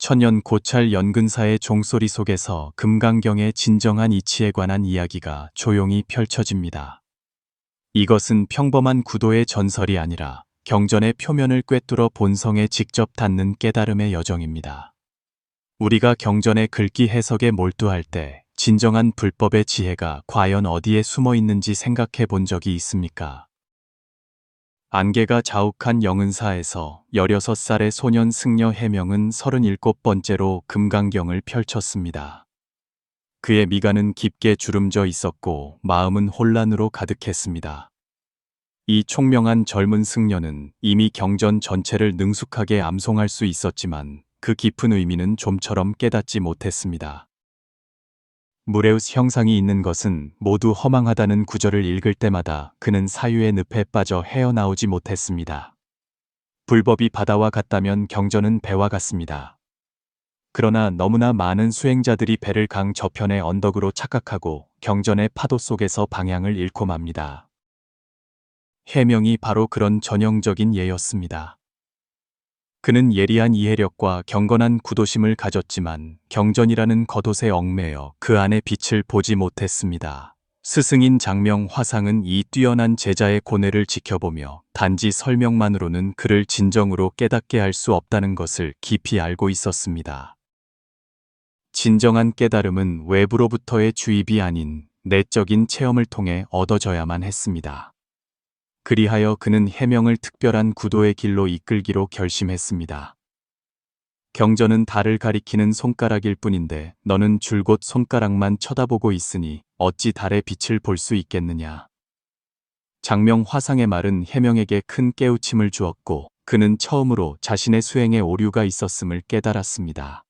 천년 고찰 연근사의 종소리 속에서 금강경의 진정한 이치에 관한 이야기가 조용히 펼쳐집니다. 이것은 평범한 구도의 전설이 아니라 경전의 표면을 꿰뚫어 본성에 직접 닿는 깨달음의 여정입니다. 우리가 경전의 글귀 해석에 몰두할 때 진정한 불법의 지혜가 과연 어디에 숨어 있는지 생각해 본 적이 있습니까? 안개가 자욱한 영은사에서 16살의 소년 승려 해명은 37번째로 금강경을 펼쳤습니다. 그의 미간은 깊게 주름져 있었고 마음은 혼란으로 가득했습니다. 이 총명한 젊은 승려는 이미 경전 전체를 능숙하게 암송할 수 있었지만 그 깊은 의미는 좀처럼 깨닫지 못했습니다. 무레우스 형상이 있는 것은 모두 허망하다는 구절을 읽을 때마다 그는 사유의 늪에 빠져 헤어나오지 못했습니다. 불법이 바다와 같다면 경전은 배와 같습니다. 그러나 너무나 많은 수행자들이 배를 강 저편의 언덕으로 착각하고 경전의 파도 속에서 방향을 잃고 맙니다. 해명이 바로 그런 전형적인 예였습니다. 그는 예리한 이해력과 경건한 구도심을 가졌지만 경전이라는 겉옷에 얽매여 그 안의 빛을 보지 못했습니다. 스승인 장명 화상은 이 뛰어난 제자의 고뇌를 지켜보며 단지 설명만으로는 그를 진정으로 깨닫게 할 수 없다는 것을 깊이 알고 있었습니다. 진정한 깨달음은 외부로부터의 주입이 아닌 내적인 체험을 통해 얻어져야만 했습니다. 그리하여 그는 해명을 특별한 구도의 길로 이끌기로 결심했습니다. 경전은 달을 가리키는 손가락일 뿐인데 너는 줄곧 손가락만 쳐다보고 있으니 어찌 달의 빛을 볼 수 있겠느냐. 장명 화상의 말은 해명에게 큰 깨우침을 주었고 그는 처음으로 자신의 수행에 오류가 있었음을 깨달았습니다.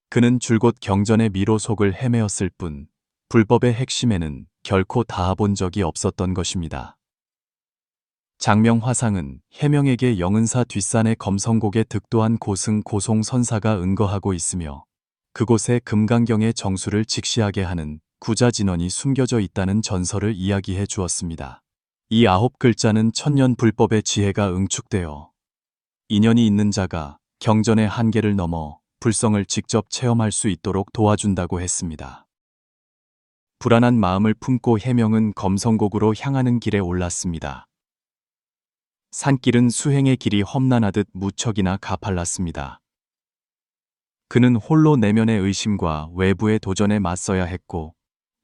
그는 줄곧 경전의 미로 속을 헤매었을 뿐 불법의 핵심에는 결코 닿아본 적이 없었던 것입니다. 장명 화상은 해명에게 영은사 뒷산의 검성곡에 득도한 고승 고송선사가 은거하고 있으며 그곳에 금강경의 정수를 직시하게 하는 구자진원이 숨겨져 있다는 전설을 이야기해 주었습니다. 이 9글자는 천년 불법의 지혜가 응축되어 인연이 있는 자가 경전의 한계를 넘어 불성을 직접 체험할 수 있도록 도와준다고 했습니다. 불안한 마음을 품고 해명은 검성곡으로 향하는 길에 올랐습니다. 산길은 수행의 길이 험난하듯 무척이나 가팔랐습니다. 그는 홀로 내면의 의심과 외부의 도전에 맞서야 했고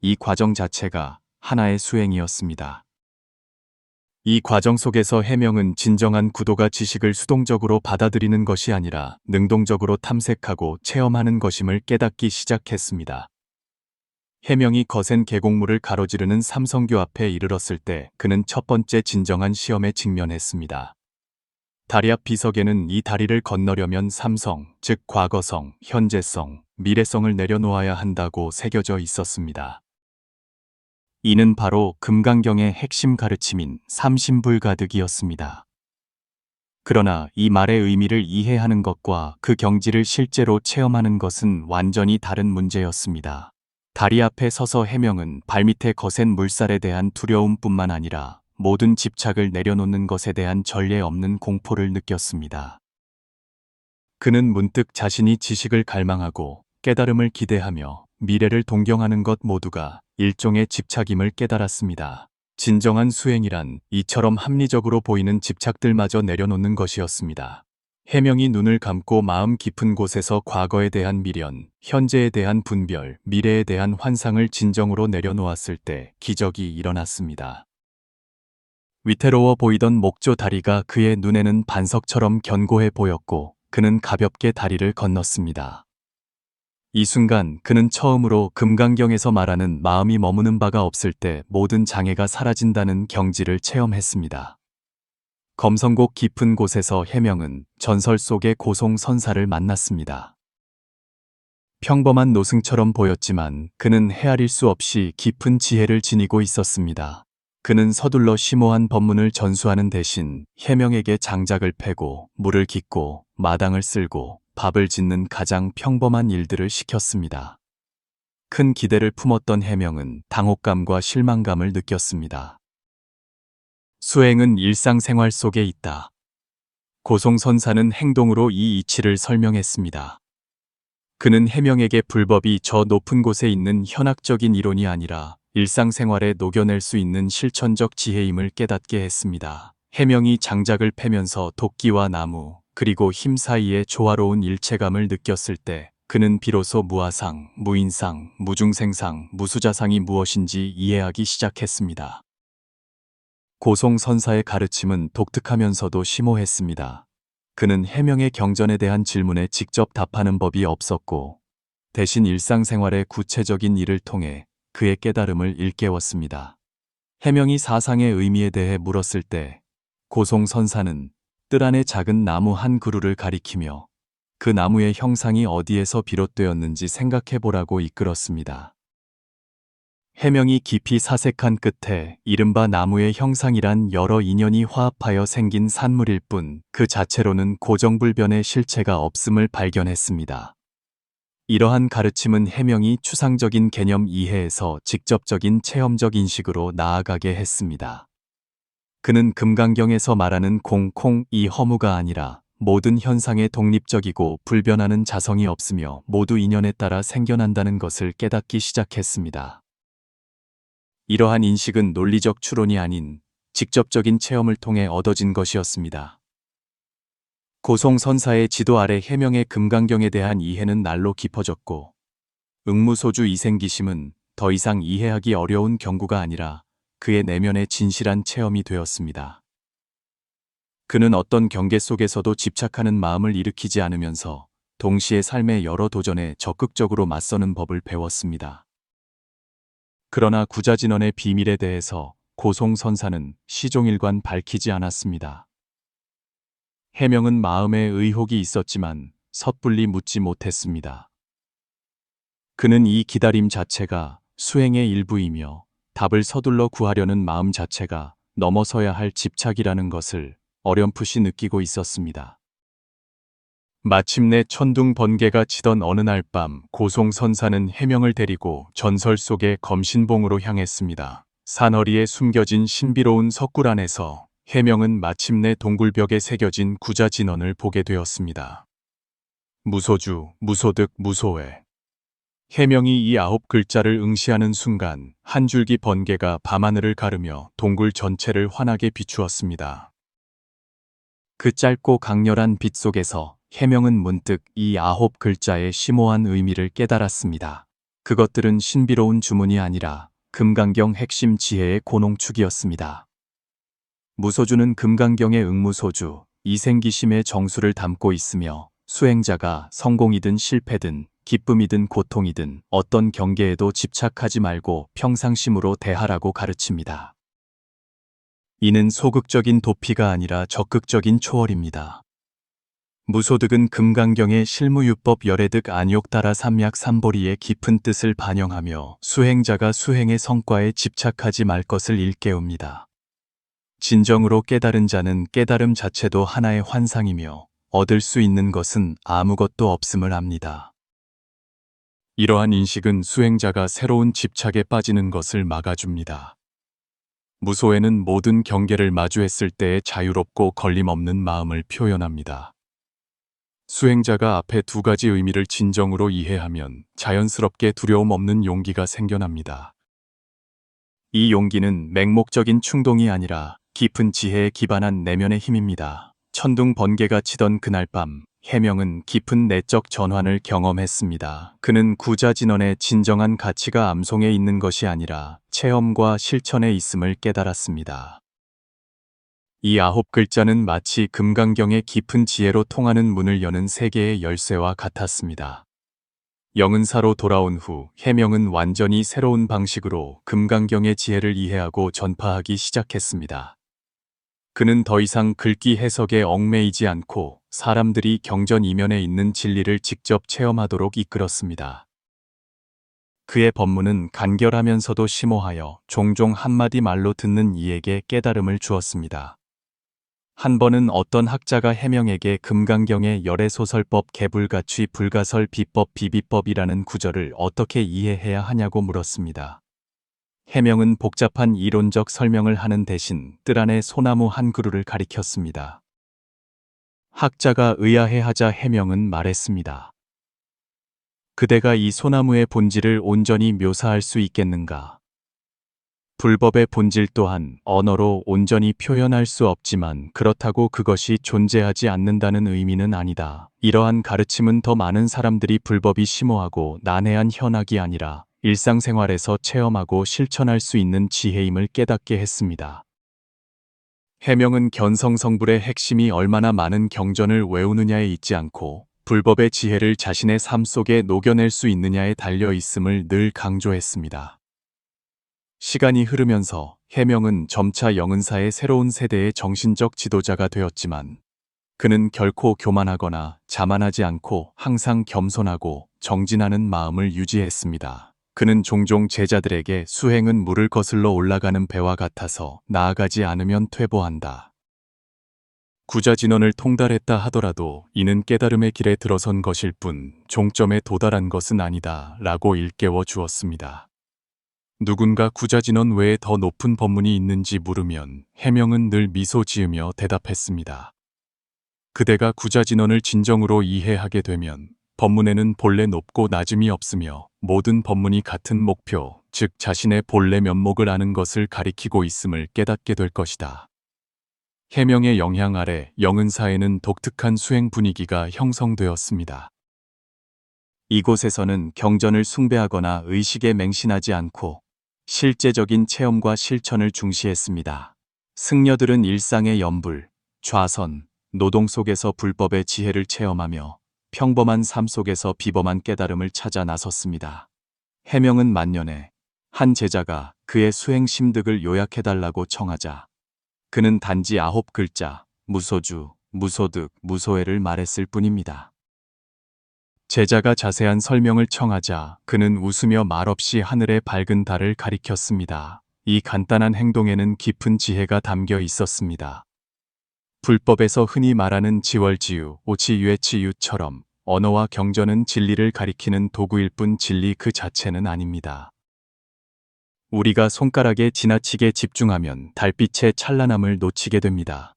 이 과정 자체가 하나의 수행이었습니다. 이 과정 속에서 해명은 진정한 구도가 지식을 수동적으로 받아들이는 것이 아니라 능동적으로 탐색하고 체험하는 것임을 깨닫기 시작했습니다. 해명이 거센 계곡물을 가로지르는 삼성교 앞에 이르렀을 때 그는 첫 번째 진정한 시험에 직면했습니다. 다리 앞 비석에는 이 다리를 건너려면 삼성, 즉 과거성, 현재성, 미래성을 내려놓아야 한다고 새겨져 있었습니다. 이는 바로 금강경의 핵심 가르침인 삼심불가득이었습니다. 그러나 이 말의 의미를 이해하는 것과 그 경지를 실제로 체험하는 것은 완전히 다른 문제였습니다. 다리 앞에 서서 해명은 발밑의 거센 물살에 대한 두려움뿐만 아니라 모든 집착을 내려놓는 것에 대한 전례 없는 공포를 느꼈습니다. 그는 문득 자신이 지식을 갈망하고 깨달음을 기대하며 미래를 동경하는 것 모두가 일종의 집착임을 깨달았습니다. 진정한 수행이란 이처럼 합리적으로 보이는 집착들마저 내려놓는 것이었습니다. 해명이 눈을 감고 마음 깊은 곳에서 과거에 대한 미련, 현재에 대한 분별, 미래에 대한 환상을 진정으로 내려놓았을 때 기적이 일어났습니다. 위태로워 보이던 목조 다리가 그의 눈에는 반석처럼 견고해 보였고 그는 가볍게 다리를 건넜습니다. 이 순간 그는 처음으로 금강경에서 말하는 마음이 머무는 바가 없을 때 모든 장애가 사라진다는 경지를 체험했습니다. 검성곡 깊은 곳에서 해명은 전설 속의 고송선사를 만났습니다. 평범한 노승처럼 보였지만 그는 헤아릴 수 없이 깊은 지혜를 지니고 있었습니다. 그는 서둘러 심오한 법문을 전수하는 대신 해명에게 장작을 패고 물을 깃고 마당을 쓸고 밥을 짓는 가장 평범한 일들을 시켰습니다. 큰 기대를 품었던 해명은 당혹감과 실망감을 느꼈습니다. 수행은 일상생활 속에 있다. 고송선사는 행동으로 이 이치를 설명했습니다. 그는 해명에게 불법이 저 높은 곳에 있는 현학적인 이론이 아니라 일상생활에 녹여낼 수 있는 실천적 지혜임을 깨닫게 했습니다. 해명이 장작을 패면서 도끼와 나무, 그리고 힘 사이의 조화로운 일체감을 느꼈을 때 그는 비로소 무아상, 무인상, 무중생상, 무수자상이 무엇인지 이해하기 시작했습니다. 고송선사의 가르침은 독특하면서도 심오했습니다. 그는 해명의 경전에 대한 질문에 직접 답하는 법이 없었고, 대신 일상생활의 구체적인 일을 통해 그의 깨달음을 일깨웠습니다. 해명이 사상의 의미에 대해 물었을 때 고송선사는 뜰 안의 작은 나무 한 그루를 가리키며 그 나무의 형상이 어디에서 비롯되었는지 생각해 보라고 이끌었습니다. 해명이 깊이 사색한 끝에 이른바 나무의 형상이란 여러 인연이 화합하여 생긴 산물일 뿐 그 자체로는 고정불변의 실체가 없음을 발견했습니다. 이러한 가르침은 해명이 추상적인 개념 이해에서 직접적인 체험적 인식으로 나아가게 했습니다. 그는 금강경에서 말하는 이 허무가 아니라 모든 현상에 독립적이고 불변하는 자성이 없으며 모두 인연에 따라 생겨난다는 것을 깨닫기 시작했습니다. 이러한 인식은 논리적 추론이 아닌 직접적인 체험을 통해 얻어진 것이었습니다. 고송선사의 지도 아래 해명의 금강경에 대한 이해는 날로 깊어졌고, 응무소주 이생기심은 더 이상 이해하기 어려운 경구가 아니라 그의 내면의 진실한 체험이 되었습니다. 그는 어떤 경계 속에서도 집착하는 마음을 일으키지 않으면서 동시에 삶의 여러 도전에 적극적으로 맞서는 법을 배웠습니다. 그러나 구자진언의 비밀에 대해서 고송선사는 시종일관 밝히지 않았습니다. 해명은 마음에 의혹이 있었지만 섣불리 묻지 못했습니다. 그는 이 기다림 자체가 수행의 일부이며 답을 서둘러 구하려는 마음 자체가 넘어서야 할 집착이라는 것을 어렴풋이 느끼고 있었습니다. 마침내 천둥 번개가 치던 어느 날 밤 고송선사는 해명을 데리고 전설 속의 검신봉으로 향했습니다. 산허리에 숨겨진 신비로운 석굴 안에서 해명은 마침내 동굴벽에 새겨진 구자진언을 보게 되었습니다. 무소주, 무소득, 무소회. 해명이 이 9글자를 응시하는 순간 한 줄기 번개가 밤하늘을 가르며 동굴 전체를 환하게 비추었습니다. 그 짧고 강렬한 빛 속에서 해명은 문득 이 9글자의 심오한 의미를 깨달았습니다. 그것들은 신비로운 주문이 아니라 금강경 핵심 지혜의 고농축이었습니다. 무소주는 금강경의 응무소주, 이생기심의 정수를 담고 있으며 수행자가 성공이든 실패든 기쁨이든 고통이든 어떤 경계에도 집착하지 말고 평상심으로 대하라고 가르칩니다. 이는 소극적인 도피가 아니라 적극적인 초월입니다. 무소득은 금강경의 실무유법 열애득 안욕 따라 삼약 삼보리의 깊은 뜻을 반영하며 수행자가 수행의 성과에 집착하지 말 것을 일깨웁니다. 진정으로 깨달은 자는 깨달음 자체도 하나의 환상이며 얻을 수 있는 것은 아무것도 없음을 압니다. 이러한 인식은 수행자가 새로운 집착에 빠지는 것을 막아줍니다. 무소회는 모든 경계를 마주했을 때의 자유롭고 걸림없는 마음을 표현합니다. 수행자가 앞에 두 가지 의미를 진정으로 이해하면 자연스럽게 두려움 없는 용기가 생겨납니다. 이 용기는 맹목적인 충동이 아니라 깊은 지혜에 기반한 내면의 힘입니다. 천둥 번개가 치던 그날 밤, 해명은 깊은 내적 전환을 경험했습니다. 그는 구자진언의 진정한 가치가 암송에 있는 것이 아니라 체험과 실천에 있음을 깨달았습니다. 이 9글자는 마치 금강경의 깊은 지혜로 통하는 문을 여는 세계의 열쇠와 같았습니다. 영은사로 돌아온 후 해명은 완전히 새로운 방식으로 금강경의 지혜를 이해하고 전파하기 시작했습니다. 그는 더 이상 글귀 해석에 얽매이지 않고 사람들이 경전 이면에 있는 진리를 직접 체험하도록 이끌었습니다. 그의 법문은 간결하면서도 심오하여 종종 한마디 말로 듣는 이에게 깨달음을 주었습니다. 한 번은 어떤 학자가 해명에게 금강경의 열애소설법 개불가취 불가설 비법 비비법이라는 구절을 어떻게 이해해야 하냐고 물었습니다. 해명은 복잡한 이론적 설명을 하는 대신 뜰 안에 소나무 한 그루를 가리켰습니다. 학자가 의아해하자 해명은 말했습니다. 그대가 이 소나무의 본질을 온전히 묘사할 수 있겠는가? 불법의 본질 또한 언어로 온전히 표현할 수 없지만 그렇다고 그것이 존재하지 않는다는 의미는 아니다. 이러한 가르침은 더 많은 사람들이 불법이 심오하고 난해한 현학이 아니라 일상생활에서 체험하고 실천할 수 있는 지혜임을 깨닫게 했습니다. 해명은 견성성불의 핵심이 얼마나 많은 경전을 외우느냐에 있지 않고 불법의 지혜를 자신의 삶 속에 녹여낼 수 있느냐에 달려 있음을 늘 강조했습니다. 시간이 흐르면서 해명은 점차 영은사의 새로운 세대의 정신적 지도자가 되었지만 그는 결코 교만하거나 자만하지 않고 항상 겸손하고 정진하는 마음을 유지했습니다. 그는 종종 제자들에게 수행은 물을 거슬러 올라가는 배와 같아서 나아가지 않으면 퇴보한다. 구자진언을 통달했다 하더라도 이는 깨달음의 길에 들어선 것일 뿐 종점에 도달한 것은 아니다 라고 일깨워 주었습니다. 누군가 구자진언 외에 더 높은 법문이 있는지 물으면 해명은 늘 미소 지으며 대답했습니다. 그대가 구자진언을 진정으로 이해하게 되면 법문에는 본래 높고 낮음이 없으며 모든 법문이 같은 목표, 즉 자신의 본래 면목을 아는 것을 가리키고 있음을 깨닫게 될 것이다. 해명의 영향 아래 영은사에는 독특한 수행 분위기가 형성되었습니다. 이곳에서는 경전을 숭배하거나 의식에 맹신하지 않고 실제적인 체험과 실천을 중시했습니다. 승려들은 일상의 염불, 좌선, 노동 속에서 불법의 지혜를 체험하며 평범한 삶 속에서 비범한 깨달음을 찾아 나섰습니다. 해명은 만년에 한 제자가 그의 수행 심득을 요약해달라고 청하자 그는 단지 9글자 무소주, 무소득, 무소회를 말했을 뿐입니다. 제자가 자세한 설명을 청하자 그는 웃으며 말없이 하늘의 밝은 달을 가리켰습니다. 이 간단한 행동에는 깊은 지혜가 담겨 있었습니다. 불법에서 흔히 말하는 지월지유, 오치유해치유처럼 언어와 경전은 진리를 가리키는 도구일 뿐 진리 그 자체는 아닙니다. 우리가 손가락에 지나치게 집중하면 달빛의 찬란함을 놓치게 됩니다.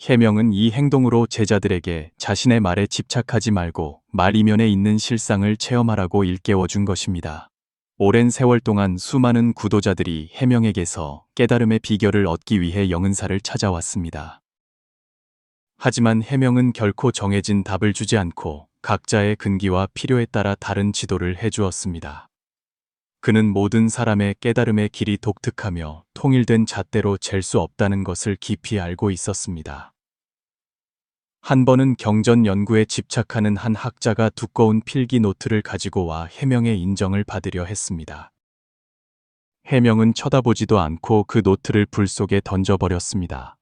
해명은 이 행동으로 제자들에게 자신의 말에 집착하지 말고 말 이면에 있는 실상을 체험하라고 일깨워준 것입니다. 오랜 세월 동안 수많은 구도자들이 해명에게서 깨달음의 비결을 얻기 위해 영은사를 찾아왔습니다. 하지만 해명은 결코 정해진 답을 주지 않고 각자의 근기와 필요에 따라 다른 지도를 해주었습니다. 그는 모든 사람의 깨달음의 길이 독특하며 통일된 잣대로 잴 수 없다는 것을 깊이 알고 있었습니다. 한 번은 경전 연구에 집착하는 한 학자가 두꺼운 필기 노트를 가지고 와 해명의 인정을 받으려 했습니다. 해명은 쳐다보지도 않고 그 노트를 불 속에 던져버렸습니다.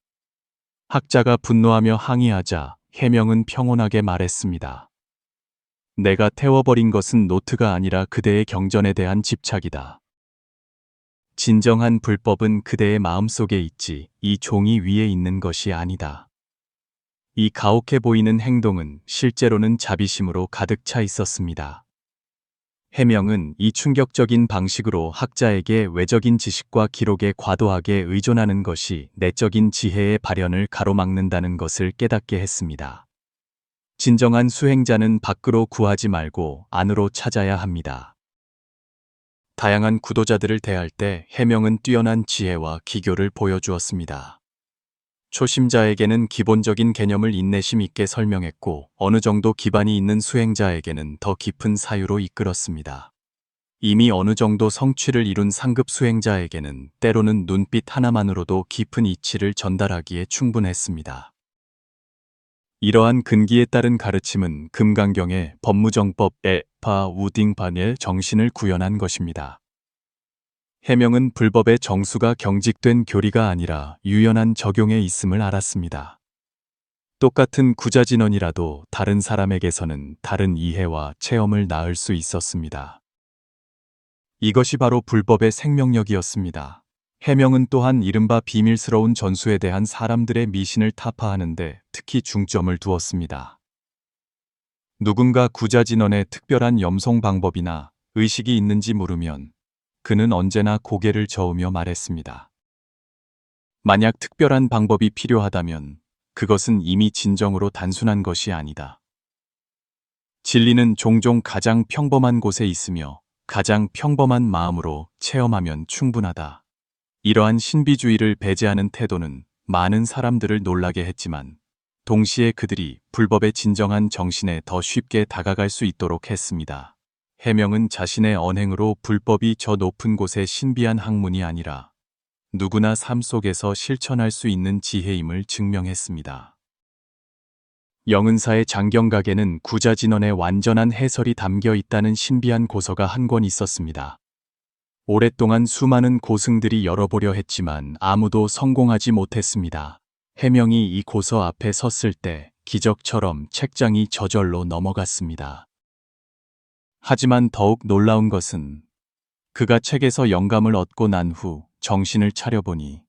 학자가 분노하며 항의하자 해명은 평온하게 말했습니다. 내가 태워버린 것은 노트가 아니라 그대의 경전에 대한 집착이다. 진정한 불법은 그대의 마음속에 있지 이 종이 위에 있는 것이 아니다. 이 가혹해 보이는 행동은 실제로는 자비심으로 가득 차 있었습니다. 해명은 이 충격적인 방식으로 학자에게 외적인 지식과 기록에 과도하게 의존하는 것이 내적인 지혜의 발현을 가로막는다는 것을 깨닫게 했습니다. 진정한 수행자는 밖으로 구하지 말고 안으로 찾아야 합니다. 다양한 구도자들을 대할 때 해명은 뛰어난 지혜와 기교를 보여주었습니다. 초심자에게는 기본적인 개념을 인내심 있게 설명했고 어느 정도 기반이 있는 수행자에게는 더 깊은 사유로 이끌었습니다. 이미 어느 정도 성취를 이룬 상급 수행자에게는 때로는 눈빛 하나만으로도 깊은 이치를 전달하기에 충분했습니다. 이러한 근기에 따른 가르침은 금강경의 법무정법에 파우딩반의 정신을 구현한 것입니다. 해명은 불법의 정수가 경직된 교리가 아니라 유연한 적용에 있음을 알았습니다. 똑같은 구자진언이라도 다른 사람에게서는 다른 이해와 체험을 낳을 수 있었습니다. 이것이 바로 불법의 생명력이었습니다. 해명은 또한 이른바 비밀스러운 전수에 대한 사람들의 미신을 타파하는 데 특히 중점을 두었습니다. 누군가 구자진언의 특별한 염송 방법이나 의식이 있는지 물으면 그는 언제나 고개를 저으며 말했습니다. 만약 특별한 방법이 필요하다면 그것은 이미 진정으로 단순한 것이 아니다. 진리는 종종 가장 평범한 곳에 있으며 가장 평범한 마음으로 체험하면 충분하다. 이러한 신비주의를 배제하는 태도는 많은 사람들을 놀라게 했지만 동시에 그들이 불법의 진정한 정신에 더 쉽게 다가갈 수 있도록 했습니다. 해명은 자신의 언행으로 불법이 저 높은 곳의 신비한 학문이 아니라 누구나 삶 속에서 실천할 수 있는 지혜임을 증명했습니다. 영은사의 장경각에는 구자진언의 완전한 해설이 담겨 있다는 신비한 고서가 한 권 있었습니다. 오랫동안 수많은 고승들이 열어보려 했지만 아무도 성공하지 못했습니다. 해명이 이 고서 앞에 섰을 때 기적처럼 책장이 저절로 넘어갔습니다. 하지만 더욱 놀라운 것은 그가 책에서 영감을 얻고 난 후 정신을 차려보니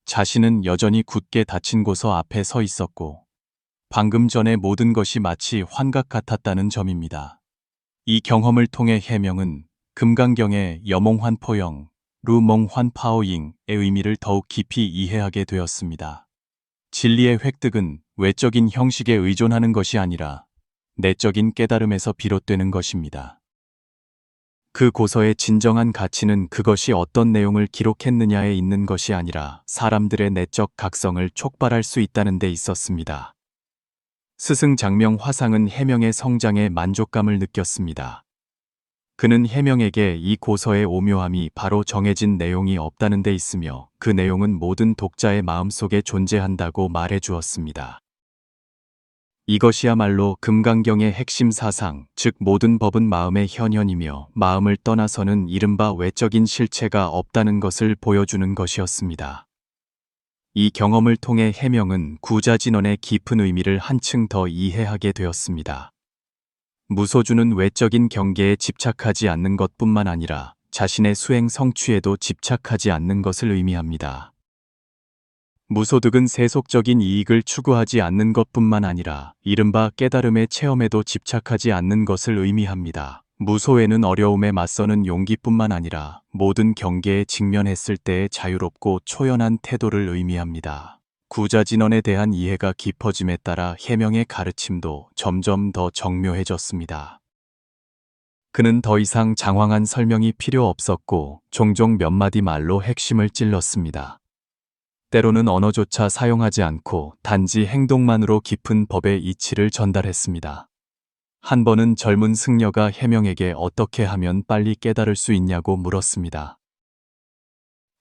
자신은 여전히 굳게 닫힌 고서 앞에 서 있었고 방금 전에 모든 것이 마치 환각 같았다는 점입니다. 이 경험을 통해 해명은 금강경의 여몽환포영, 루몽환파오잉의 의미를 더욱 깊이 이해하게 되었습니다. 진리의 획득은 외적인 형식에 의존하는 것이 아니라 내적인 깨달음에서 비롯되는 것입니다. 그 고서의 진정한 가치는 그것이 어떤 내용을 기록했느냐에 있는 것이 아니라 사람들의 내적 각성을 촉발할 수 있다는 데 있었습니다. 스승 장명 화상은 해명의 성장에 만족감을 느꼈습니다. 그는 해명에게 이 고서의 오묘함이 바로 정해진 내용이 없다는 데 있으며 그 내용은 모든 독자의 마음속에 존재한다고 말해 주었습니다. 이것이야말로 금강경의 핵심 사상, 즉 모든 법은 마음의 현현이며 마음을 떠나서는 이른바 외적인 실체가 없다는 것을 보여주는 것이었습니다. 이 경험을 통해 해명은 구자진언의 깊은 의미를 한층 더 이해하게 되었습니다. 무소주는 외적인 경계에 집착하지 않는 것뿐만 아니라 자신의 수행 성취에도 집착하지 않는 것을 의미합니다. 무소득은 세속적인 이익을 추구하지 않는 것뿐만 아니라 이른바 깨달음의 체험에도 집착하지 않는 것을 의미합니다. 무소에는 어려움에 맞서는 용기뿐만 아니라 모든 경계에 직면했을 때의 자유롭고 초연한 태도를 의미합니다. 구자진언에 대한 이해가 깊어짐에 따라 해명의 가르침도 점점 더 정묘해졌습니다. 그는 더 이상 장황한 설명이 필요 없었고 종종 몇 마디 말로 핵심을 찔렀습니다. 때로는 언어조차 사용하지 않고 단지 행동만으로 깊은 법의 이치를 전달했습니다. 한 번은 젊은 승려가 해명에게 어떻게 하면 빨리 깨달을 수 있냐고 물었습니다.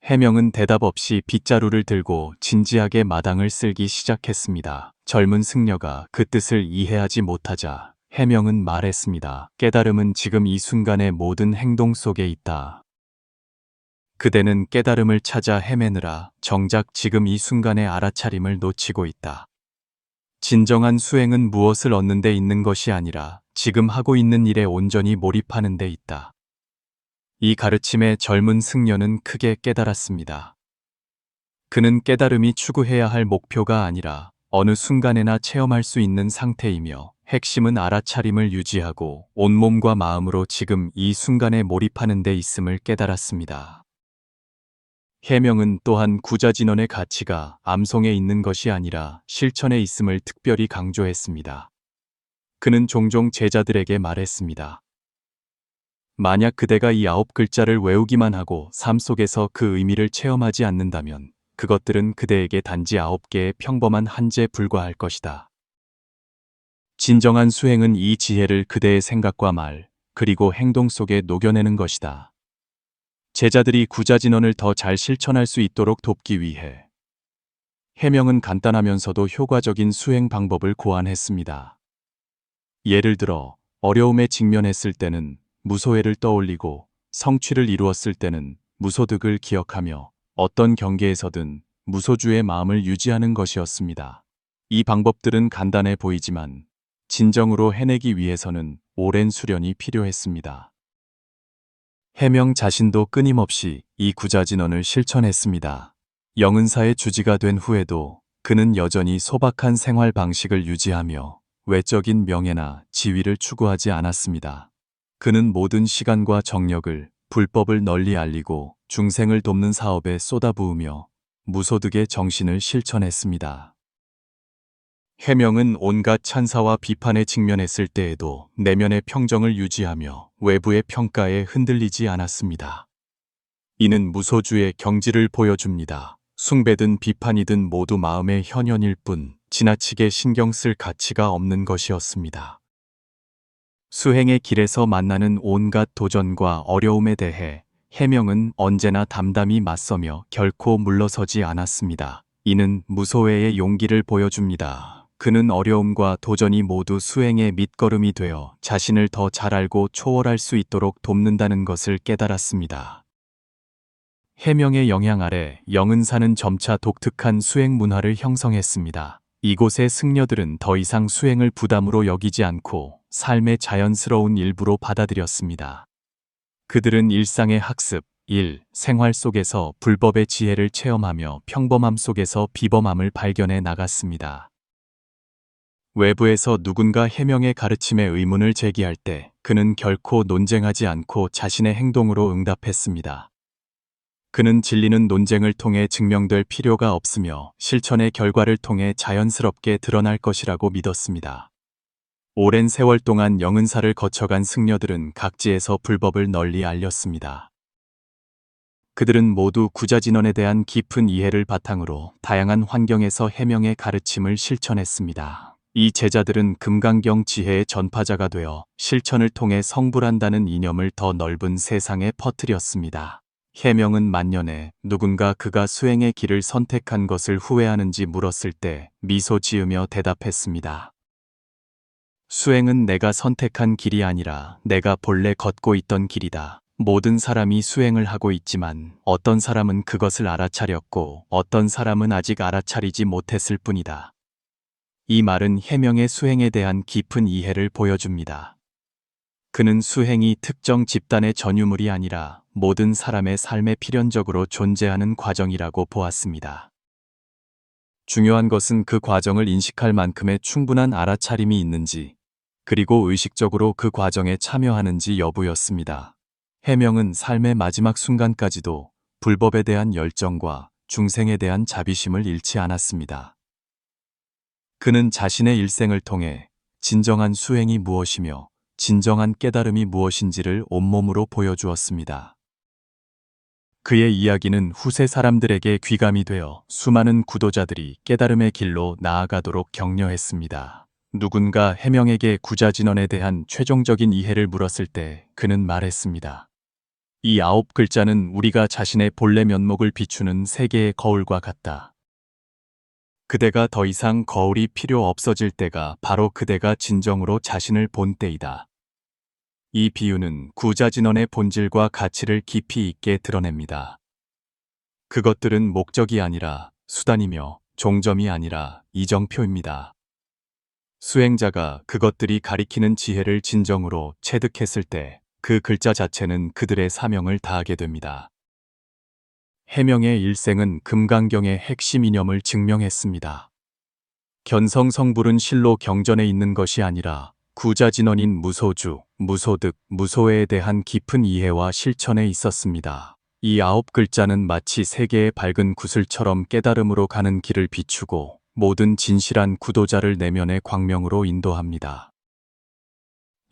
해명은 대답 없이 빗자루를 들고 진지하게 마당을 쓸기 시작했습니다. 젊은 승려가 그 뜻을 이해하지 못하자 해명은 말했습니다. 깨달음은 지금 이 순간의 모든 행동 속에 있다. 그대는 깨달음을 찾아 헤매느라 정작 지금 이 순간의 알아차림을 놓치고 있다. 진정한 수행은 무엇을 얻는 데 있는 것이 아니라 지금 하고 있는 일에 온전히 몰입하는 데 있다. 이 가르침에 젊은 승려는 크게 깨달았습니다. 그는 깨달음이 추구해야 할 목표가 아니라 어느 순간에나 체험할 수 있는 상태이며 핵심은 알아차림을 유지하고 온몸과 마음으로 지금 이 순간에 몰입하는 데 있음을 깨달았습니다. 해명은 또한 구자진언의 가치가 암송에 있는 것이 아니라 실천에 있음을 특별히 강조했습니다. 그는 종종 제자들에게 말했습니다. 만약 그대가 이 9글자를 외우기만 하고 삶 속에서 그 의미를 체험하지 않는다면 그것들은 그대에게 단지 9개의 평범한 한재에 불과할 것이다. 진정한 수행은 이 지혜를 그대의 생각과 말, 그리고 행동 속에 녹여내는 것이다. 제자들이 구자진언을 더 잘 실천할 수 있도록 돕기 위해 해명은 간단하면서도 효과적인 수행 방법을 고안했습니다. 예를 들어 어려움에 직면했을 때는 무소회를 떠올리고 성취를 이루었을 때는 무소득을 기억하며 어떤 경계에서든 무소주의 마음을 유지하는 것이었습니다. 이 방법들은 간단해 보이지만 진정으로 해내기 위해서는 오랜 수련이 필요했습니다. 해명 자신도 끊임없이 이 구자진언을 실천했습니다. 영은사의 주지가 된 후에도 그는 여전히 소박한 생활 방식을 유지하며 외적인 명예나 지위를 추구하지 않았습니다. 그는 모든 시간과 정력을 불법을 널리 알리고 중생을 돕는 사업에 쏟아부으며 무소득의 정신을 실천했습니다. 해명은 온갖 찬사와 비판에 직면했을 때에도 내면의 평정을 유지하며 외부의 평가에 흔들리지 않았습니다. 이는 무소주의 경지를 보여줍니다. 숭배든 비판이든 모두 마음의 현현일 뿐 지나치게 신경 쓸 가치가 없는 것이었습니다. 수행의 길에서 만나는 온갖 도전과 어려움에 대해 해명은 언제나 담담히 맞서며 결코 물러서지 않았습니다. 이는 무소회의 용기를 보여줍니다. 그는 어려움과 도전이 모두 수행의 밑거름이 되어 자신을 더 잘 알고 초월할 수 있도록 돕는다는 것을 깨달았습니다. 해명의 영향 아래 영은사는 점차 독특한 수행 문화를 형성했습니다. 이곳의 승려들은 더 이상 수행을 부담으로 여기지 않고 삶의 자연스러운 일부로 받아들였습니다. 그들은 일상의 학습, 일, 생활 속에서 불법의 지혜를 체험하며 평범함 속에서 비범함을 발견해 나갔습니다. 외부에서 누군가 해명의 가르침에 의문을 제기할 때 그는 결코 논쟁하지 않고 자신의 행동으로 응답했습니다. 그는 진리는 논쟁을 통해 증명될 필요가 없으며 실천의 결과를 통해 자연스럽게 드러날 것이라고 믿었습니다. 오랜 세월 동안 영은사를 거쳐간 승려들은 각지에서 불법을 널리 알렸습니다. 그들은 모두 구자진언에 대한 깊은 이해를 바탕으로 다양한 환경에서 해명의 가르침을 실천했습니다. 이 제자들은 금강경 지혜의 전파자가 되어 실천을 통해 성불한다는 이념을 더 넓은 세상에 퍼뜨렸습니다. 해명은 만년에 누군가 그가 수행의 길을 선택한 것을 후회하는지 물었을 때 미소 지으며 대답했습니다. 수행은 내가 선택한 길이 아니라 내가 본래 걷고 있던 길이다. 모든 사람이 수행을 하고 있지만 어떤 사람은 그것을 알아차렸고 어떤 사람은 아직 알아차리지 못했을 뿐이다. 이 말은 해명의 수행에 대한 깊은 이해를 보여줍니다. 그는 수행이 특정 집단의 전유물이 아니라 모든 사람의 삶에 필연적으로 존재하는 과정이라고 보았습니다. 중요한 것은 그 과정을 인식할 만큼의 충분한 알아차림이 있는지, 그리고 의식적으로 그 과정에 참여하는지 여부였습니다. 해명은 삶의 마지막 순간까지도 불법에 대한 열정과 중생에 대한 자비심을 잃지 않았습니다. 그는 자신의 일생을 통해 진정한 수행이 무엇이며 진정한 깨달음이 무엇인지를 온몸으로 보여주었습니다. 그의 이야기는 후세 사람들에게 귀감이 되어 수많은 구도자들이 깨달음의 길로 나아가도록 격려했습니다. 누군가 해명에게 구자진언에 대한 최종적인 이해를 물었을 때 그는 말했습니다. 이 9글자는 우리가 자신의 본래 면목을 비추는 세계의 거울과 같다. 그대가 더 이상 거울이 필요 없어질 때가 바로 그대가 진정으로 자신을 본 때이다. 이 비유는 구자진언의 본질과 가치를 깊이 있게 드러냅니다. 그것들은 목적이 아니라 수단이며 종점이 아니라 이정표입니다. 수행자가 그것들이 가리키는 지혜를 진정으로 체득했을 때 그 글자 자체는 그들의 사명을 다하게 됩니다. 해명의 일생은 금강경의 핵심 이념을 증명했습니다. 견성성불은 실로 경전에 있는 것이 아니라 구자진언인 무소주, 무소득, 무소회에 대한 깊은 이해와 실천에 있었습니다. 이 9글자는 마치 세계의 밝은 구슬처럼 깨달음으로 가는 길을 비추고 모든 진실한 구도자를 내면의 광명으로 인도합니다.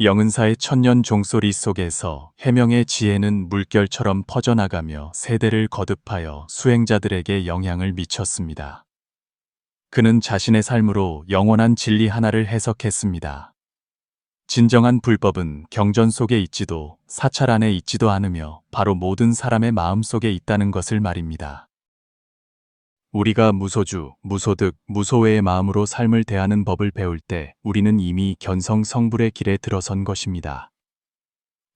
영은사의 천년 종소리 속에서 해명의 지혜는 물결처럼 퍼져나가며 세대를 거듭하여 수행자들에게 영향을 미쳤습니다. 그는 자신의 삶으로 영원한 진리 하나를 해석했습니다. 진정한 불법은 경전 속에 있지도 사찰 안에 있지도 않으며 바로 모든 사람의 마음 속에 있다는 것을 말입니다. 우리가 무소주, 무소득, 무소회의 마음으로 삶을 대하는 법을 배울 때 우리는 이미 견성성불의 길에 들어선 것입니다.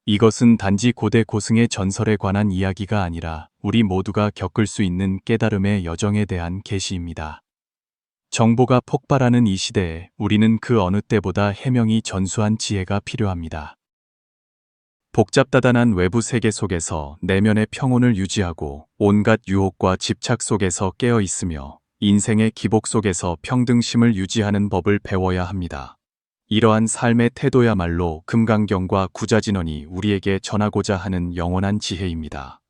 이것은 단지 고대 고승의 전설에 관한 이야기가 아니라 우리 모두가 겪을 수 있는 깨달음의 여정에 대한 계시입니다. 정보가 폭발하는 이 시대에 우리는 그 어느 때보다 해명이 전수한 지혜가 필요합니다. 복잡다단한 외부 세계 속에서 내면의 평온을 유지하고 온갖 유혹과 집착 속에서 깨어 있으며 인생의 기복 속에서 평등심을 유지하는 법을 배워야 합니다. 이러한 삶의 태도야말로 금강경과 구자진언이 우리에게 전하고자 하는 영원한 지혜입니다.